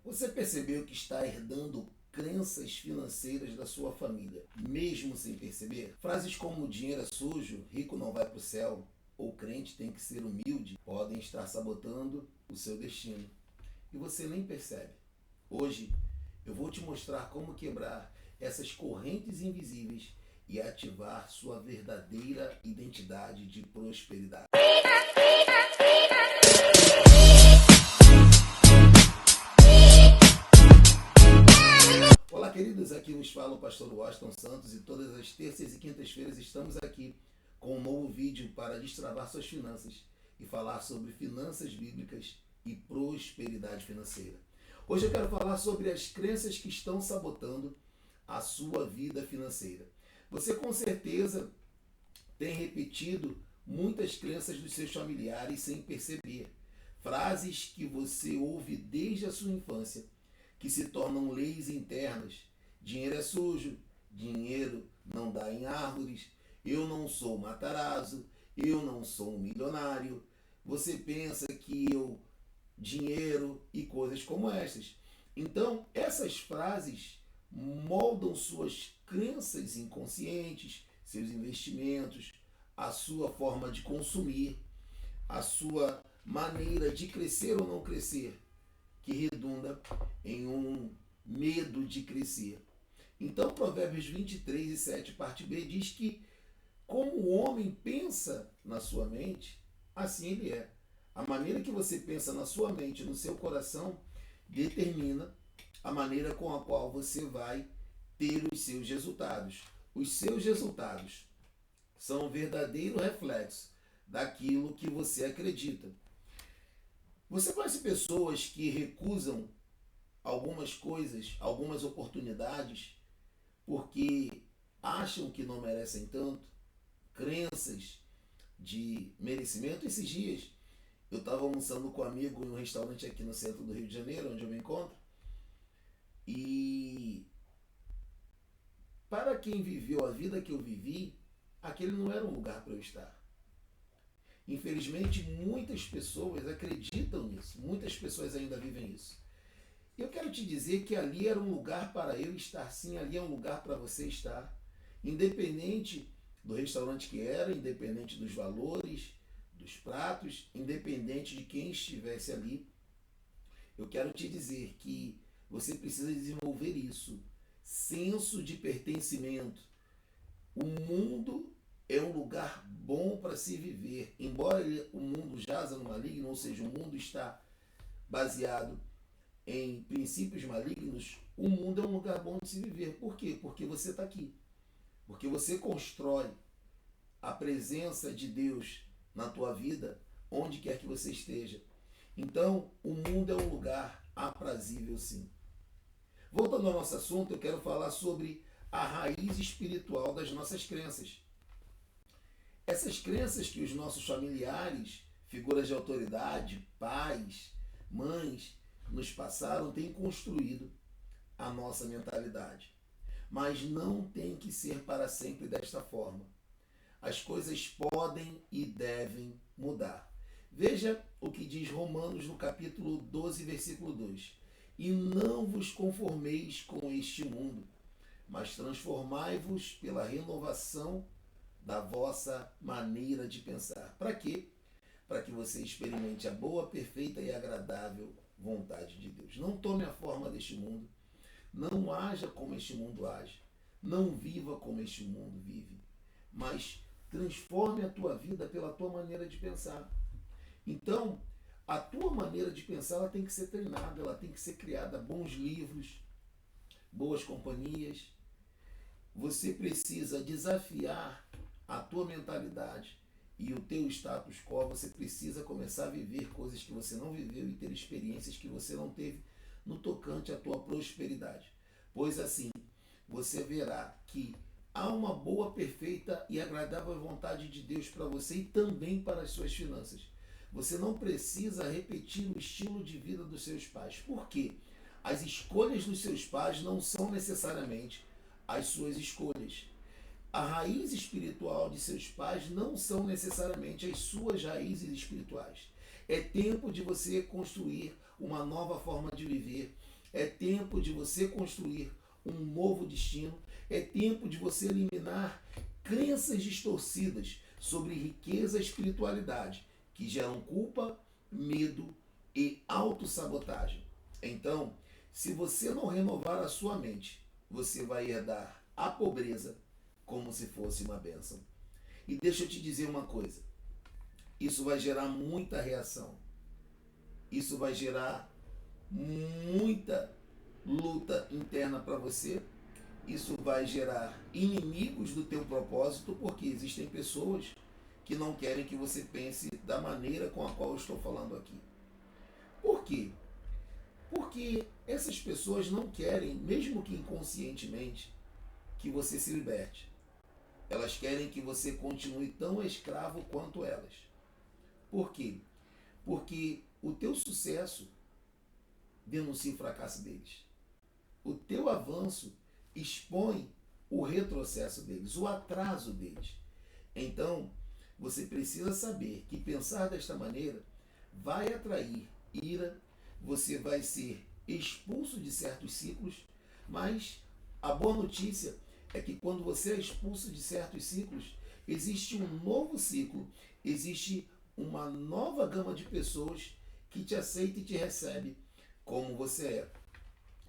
Você percebeu que está herdando crenças financeiras da sua família, mesmo sem perceber? Frases como dinheiro é sujo, rico não vai para o céu, ou crente tem que ser humilde, podem estar sabotando o seu destino. E você nem percebe. Hoje, eu vou te mostrar como quebrar essas correntes invisíveis e ativar sua verdadeira identidade de prosperidade. Olá, queridos, aqui vos fala o pastor Washington Santos e todas as terças e quintas-feiras estamos aqui com um novo vídeo para destravar suas finanças e falar sobre finanças bíblicas e prosperidade financeira. Hoje eu quero falar sobre as crenças que estão sabotando a sua vida financeira. Você com certeza tem repetido muitas crenças dos seus familiares sem perceber. Frases que você ouve desde a sua infância, que se tornam leis internas. Dinheiro é sujo, dinheiro não dá em árvores, eu não sou Matarazzo, eu não sou um milionário. Você pensa que dinheiro e coisas como essas. Então, essas frases moldam suas crenças inconscientes, seus investimentos, a sua forma de consumir, a sua maneira de crescer ou não crescer, que redunda em um medo de crescer. Então, Provérbios 23 e 7, parte B, diz que como o homem pensa na sua mente, assim ele é. A maneira que você pensa na sua mente, no seu coração, determina a maneira com a qual você vai ter os seus resultados. Os seus resultados são um verdadeiro reflexo daquilo que você acredita. Você conhece pessoas que recusam algumas coisas, algumas oportunidades, porque acham que não merecem tanto? Crenças de merecimento. Esses dias eu estava almoçando com um amigo em um restaurante aqui no centro do Rio de Janeiro, onde eu me encontro, e para quem viveu a vida que eu vivi, aquele não era um lugar para eu estar. Infelizmente, muitas pessoas acreditam nisso, muitas pessoas ainda vivem isso. Eu quero te dizer que ali era um lugar para eu estar, sim, ali é um lugar para você estar, independente do restaurante que era, independente dos valores, dos pratos, independente de quem estivesse ali. Eu quero te dizer que você precisa desenvolver isso, senso de pertencimento. O mundo é um lugar bom para se viver. Embora o mundo jaza no maligno, ou seja, o mundo está baseado em princípios malignos, o mundo é um lugar bom de se viver. Por quê? Porque você está aqui. Porque você constrói a presença de Deus na tua vida, onde quer que você esteja. Então, o mundo é um lugar aprazível, sim. Voltando ao nosso assunto, eu quero falar sobre a raiz espiritual das nossas crenças. Essas crenças que os nossos familiares, figuras de autoridade, pais, mães, nos passaram, têm construído a nossa mentalidade. Mas não tem que ser para sempre desta forma. As coisas podem e devem mudar. Veja o que diz Romanos no capítulo 12, versículo 2. E não vos conformeis com este mundo, mas transformai-vos pela renovação da vossa maneira de pensar. Para quê? Para que você experimente a boa, perfeita e agradável vontade de Deus. Não tome a forma deste mundo. Não haja como este mundo age. Não viva como este mundo vive. Mas transforme a tua vida pela tua maneira de pensar. Então, a tua maneira de pensar ela tem que ser treinada, ela tem que ser criada. Bons livros, boas companhias. Você precisa desafiar a tua mentalidade e o teu status quo. Você precisa começar a viver coisas que você não viveu e ter experiências que você não teve no tocante à tua prosperidade. Pois assim, você verá que há uma boa, perfeita e agradável vontade de Deus para você e também para as suas finanças. Você não precisa repetir o estilo de vida dos seus pais. Por quê? As escolhas dos seus pais não são necessariamente as suas escolhas. A raiz espiritual de seus pais não são necessariamente as suas raízes espirituais. É tempo de você construir uma nova forma de viver. É tempo de você construir um novo destino. É tempo de você eliminar crenças distorcidas sobre riqueza e espiritualidade que geram culpa, medo e autossabotagem. Então, se você não renovar a sua mente, você vai herdar a pobreza como se fosse uma bênção. E deixa eu te dizer uma coisa: isso vai gerar muita reação, isso vai gerar muita luta interna para você, isso vai gerar inimigos do teu propósito, porque existem pessoas que não querem que você pense da maneira com a qual eu estou falando aqui. Por quê? Porque essas pessoas não querem, mesmo que inconscientemente, que você se liberte. Elas querem que você continue tão escravo quanto elas. Por quê? Porque o teu sucesso denuncia o fracasso deles. O teu avanço expõe o retrocesso deles, o atraso deles. Então, você precisa saber que pensar desta maneira vai atrair ira, você vai ser expulso de certos ciclos, mas a boa notícia é que quando você é expulso de certos ciclos, existe um novo ciclo, existe uma nova gama de pessoas que te aceita e te recebe como você é.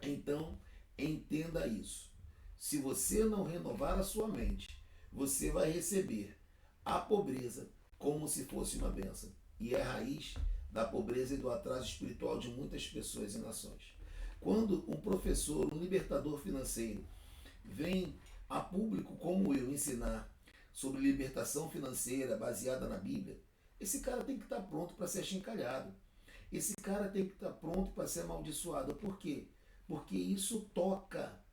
Então, entenda isso. Se você não renovar a sua mente, você vai receber a pobreza como se fosse uma bênção. E é a raiz da pobreza e do atraso espiritual de muitas pessoas e nações. Quando um professor, um libertador financeiro, vem a público como eu ensinar sobre libertação financeira baseada na Bíblia, esse cara tem que estar pronto para ser achincalhado. Esse cara tem que estar pronto para ser amaldiçoado. Por quê? Porque isso toca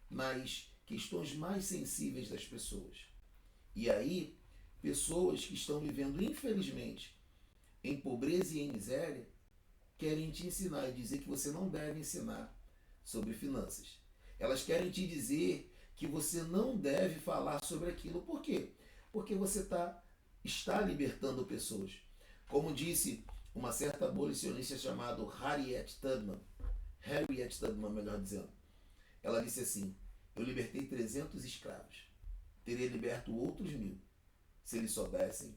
nas questões mais sensíveis das pessoas. E aí, pessoas que estão vivendo, infelizmente, em pobreza e em miséria, querem te ensinar e dizer que você não deve ensinar sobre finanças. Elas querem te dizer que você não deve falar sobre aquilo. Por quê? Porque você está libertando pessoas. Como disse uma certa abolicionista chamada Harriet Tubman, melhor dizendo. Ela disse assim: eu libertei 300 escravos. Teria liberto outros 1000 se eles soubessem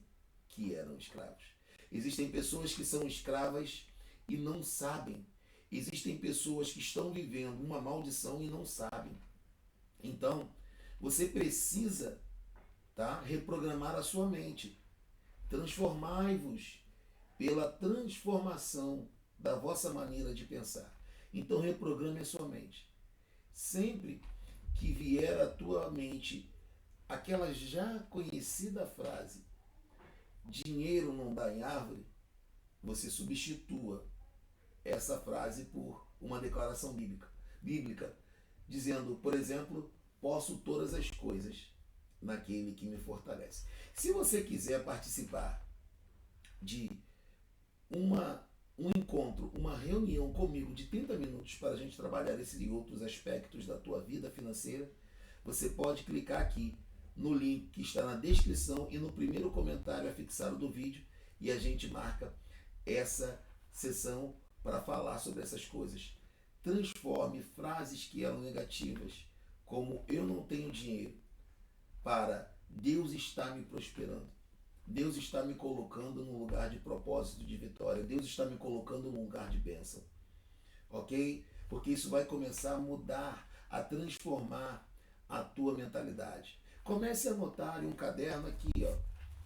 que eram escravos. Existem pessoas que são escravas e não sabem. Existem pessoas que estão vivendo uma maldição e não sabem. Então, você precisa, reprogramar a sua mente. Transformai-vos pela transformação da vossa maneira de pensar. Então, reprograme a sua mente. Sempre que vier à tua mente aquela já conhecida frase: dinheiro não dá em árvore, você substitua essa frase por uma declaração bíblica, dizendo, por exemplo, posso todas as coisas naquele que me fortalece. Se você quiser participar de um encontro, uma reunião comigo de 30 minutos para a gente trabalhar esses e outros aspectos da tua vida financeira, você pode clicar aqui no link que está na descrição e no primeiro comentário afixado do vídeo e a gente marca essa sessão para falar sobre essas coisas. Transforme frases que eram negativas, como eu não tenho dinheiro, para Deus está me prosperando. Deus está me colocando num lugar de propósito, de vitória. Deus está me colocando num lugar de bênção. Ok? Porque isso vai começar a mudar, a transformar a tua mentalidade. Comece a anotar em um caderno aqui, ó.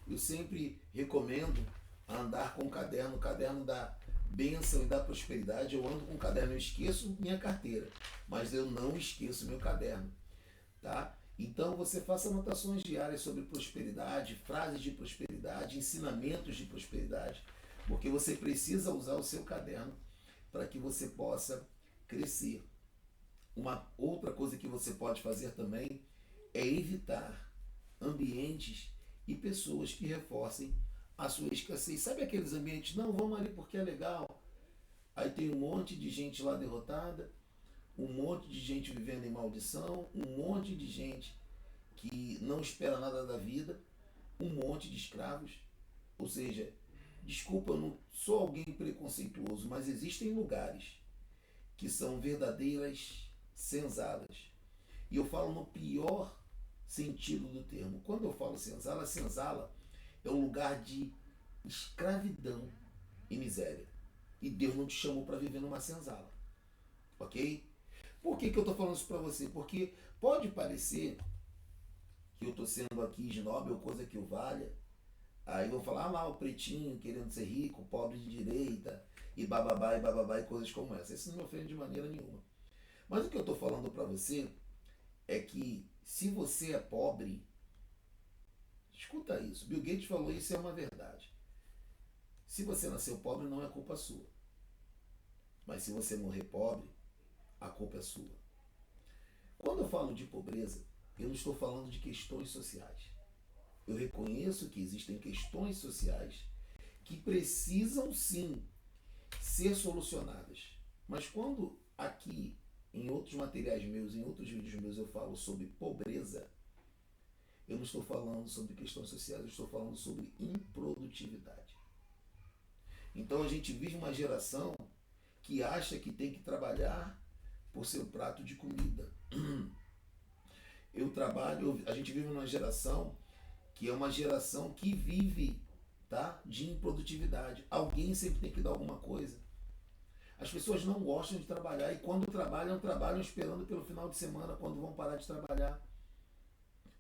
Eu sempre recomendo andar com um caderno, o caderno da bênção e da prosperidade. Eu ando com um caderno, eu esqueço minha carteira, mas eu não esqueço meu caderno, tá? Então você faça anotações diárias sobre prosperidade, frases de prosperidade, ensinamentos de prosperidade, porque você precisa usar o seu caderno para que você possa crescer. Uma outra coisa que você pode fazer também é evitar ambientes e pessoas que reforcem a sua escassez. Sabe aqueles ambientes? Não, vamos ali porque é legal. Aí tem um monte de gente lá derrotada, um monte de gente vivendo em maldição, um monte de gente que não espera nada da vida, um monte de escravos. Ou seja, desculpa, eu não sou alguém preconceituoso, mas existem lugares que são verdadeiras senzalas. E eu falo no pior sentido do termo. Quando eu falo senzala é um lugar de escravidão e miséria. E Deus não te chamou para viver numa senzala. Ok? Por que eu estou falando isso para você? Porque pode parecer que eu estou sendo aqui esnobe ou coisa que o valha. Aí vão falar, lá o pretinho querendo ser rico, pobre de direita, e bababá e coisas como essa. Isso não me ofende de maneira nenhuma. Mas o que eu estou falando para você é que se você é pobre, escuta isso. Bill Gates falou isso, é uma verdade. Se você nasceu pobre, não é culpa sua. Mas se você morrer pobre, a culpa é sua. Quando eu falo de pobreza, eu não estou falando de questões sociais. Eu reconheço que existem questões sociais que precisam sim ser solucionadas. Mas quando aqui, em outros materiais meus, em outros vídeos meus, eu falo sobre pobreza, eu não estou falando sobre questões sociais, eu estou falando sobre improdutividade. Então a gente vive uma geração que acha que tem que trabalhar por seu prato de comida. A gente vive numa geração que é uma geração que vive, tá, de improdutividade. Alguém sempre tem que dar alguma coisa. As pessoas não gostam de trabalhar e quando trabalham, trabalham esperando pelo final de semana, quando vão parar de trabalhar.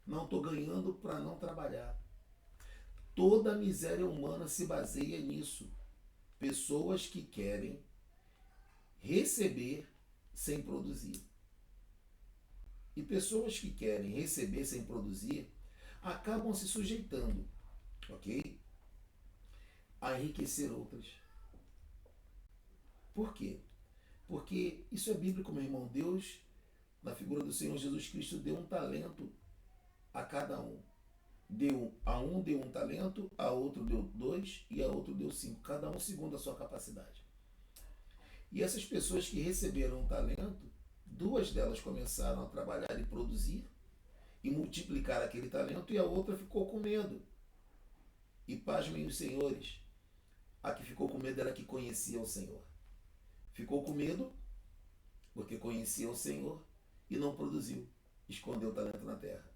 Não estou ganhando para não trabalhar. Toda a miséria humana se baseia nisso. Pessoas que querem receber sem produzir. E pessoas que querem receber sem produzir acabam se sujeitando, ok? A enriquecer outras. Por quê? Porque isso é bíblico, meu irmão. Deus, na figura do Senhor Jesus Cristo, deu um talento a cada um. A um deu um talento, a outro deu 2 e a outro deu 5. Cada um segundo a sua capacidade. E essas pessoas que receberam um talento, 2 delas começaram a trabalhar e produzir e multiplicar aquele talento, e a outra ficou com medo. E pasmem os senhores, a que ficou com medo era a que conhecia o Senhor. Ficou com medo porque conhecia o Senhor e não produziu, escondeu o talento na terra.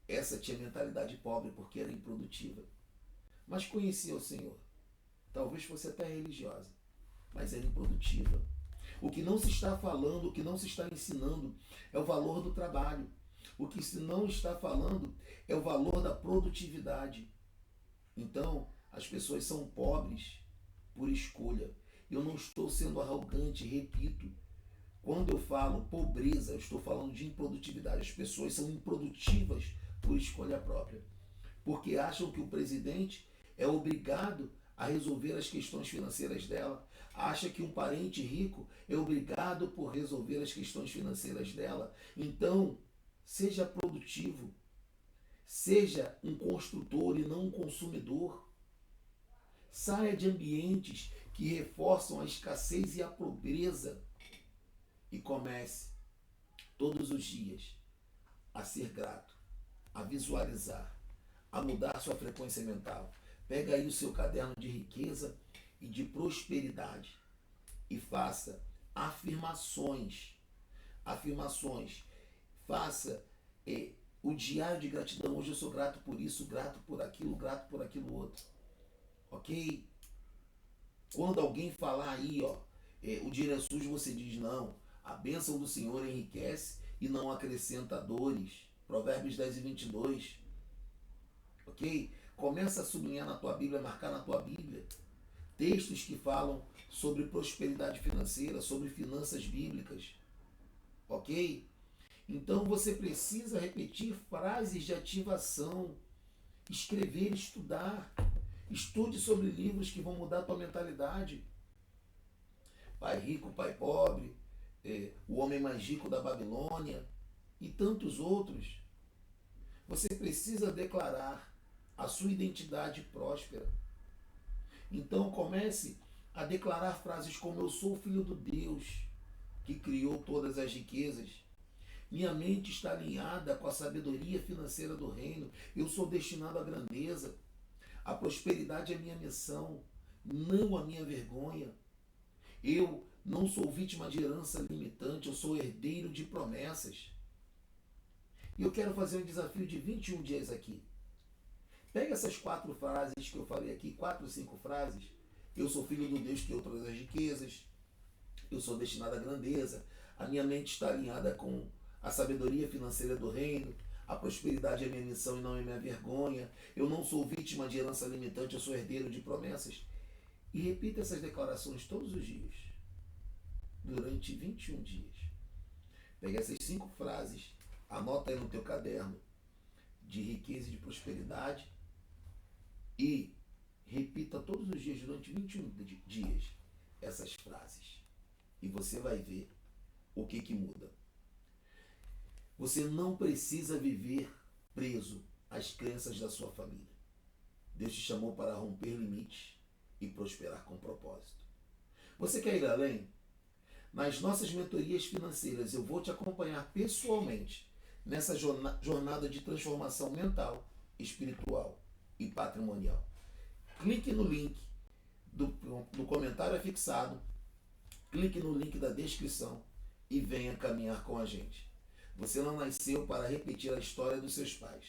Essa tinha mentalidade pobre porque era improdutiva, mas conhecia o Senhor. Talvez fosse até religiosa, mas era improdutiva. O que não se está falando, o que não se está ensinando é o valor do trabalho. O que se não está falando é o valor da produtividade. Então, as pessoas são pobres por escolha. Eu não estou sendo arrogante, repito. Quando eu falo pobreza, eu estou falando de improdutividade. As pessoas são improdutivas por escolha própria. Porque acham que o presidente é obrigado a resolver as questões financeiras dela. Acha que um parente rico é obrigado por resolver as questões financeiras dela. Então, seja produtivo. Seja um construtor e não um consumidor. Saia de ambientes que reforçam a escassez e a pobreza e comece todos os dias a ser grato, a visualizar, a mudar sua frequência mental. Pega aí o seu caderno de riqueza e de prosperidade e faça afirmações. Afirmações. Faça o diário de gratidão. Hoje eu sou grato por isso, grato por aquilo outro. Ok? Quando alguém falar aí, o dinheiro é sujo, você diz não. A bênção do Senhor enriquece e não acrescenta dores. Provérbios 10:22. Ok? Começa a sublinhar na tua Bíblia, marcar na tua Bíblia textos que falam sobre prosperidade financeira, sobre finanças bíblicas. Ok? Então você precisa repetir frases de ativação, escrever, estudar. Estude sobre livros que vão mudar a tua mentalidade. Pai Rico, Pai Pobre, O Homem Mais Rico da Babilônia e tantos outros. Você precisa declarar a sua identidade próspera. Então comece a declarar frases como: eu sou filho do Deus que criou todas as riquezas. Minha mente está alinhada com a sabedoria financeira do reino. Eu sou destinado à grandeza. A prosperidade é minha missão, não a minha vergonha. Eu Não sou vítima de herança limitante, eu sou herdeiro de promessas. E eu quero fazer um desafio de 21 dias aqui. Pega essas 4 frases que eu falei aqui, 4, 5 frases. Eu sou filho do Deus que eu trouxe as riquezas. Eu sou destinado à grandeza. A minha mente está alinhada com a sabedoria financeira do reino. A prosperidade é minha missão e não é minha vergonha. Eu não sou vítima de herança limitante, eu sou herdeiro de promessas. E repita essas declarações todos os dias, durante 21 dias. Pega essas 5 frases, anota aí no teu caderno de riqueza e de prosperidade e repita todos os dias durante 21 dias essas frases. E você vai ver o que muda. Você não precisa viver preso às crenças da sua família. Deus te chamou para romper limites e prosperar com propósito. Você quer ir além? Nas nossas mentorias financeiras eu vou te acompanhar pessoalmente nessa jornada de transformação mental, espiritual e patrimonial. Clique no link do comentário afixado, clique no link da descrição e venha caminhar com a gente. Você não nasceu para repetir a história dos seus pais.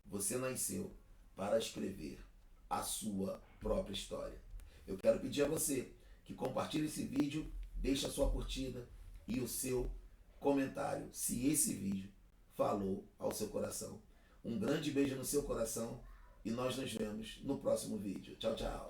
Você nasceu para escrever a sua própria história. Eu quero pedir a você que compartilhe esse vídeo, deixe a sua curtida e o seu comentário, se esse vídeo falou ao seu coração. Um grande beijo no seu coração e nós nos vemos no próximo vídeo. Tchau, tchau.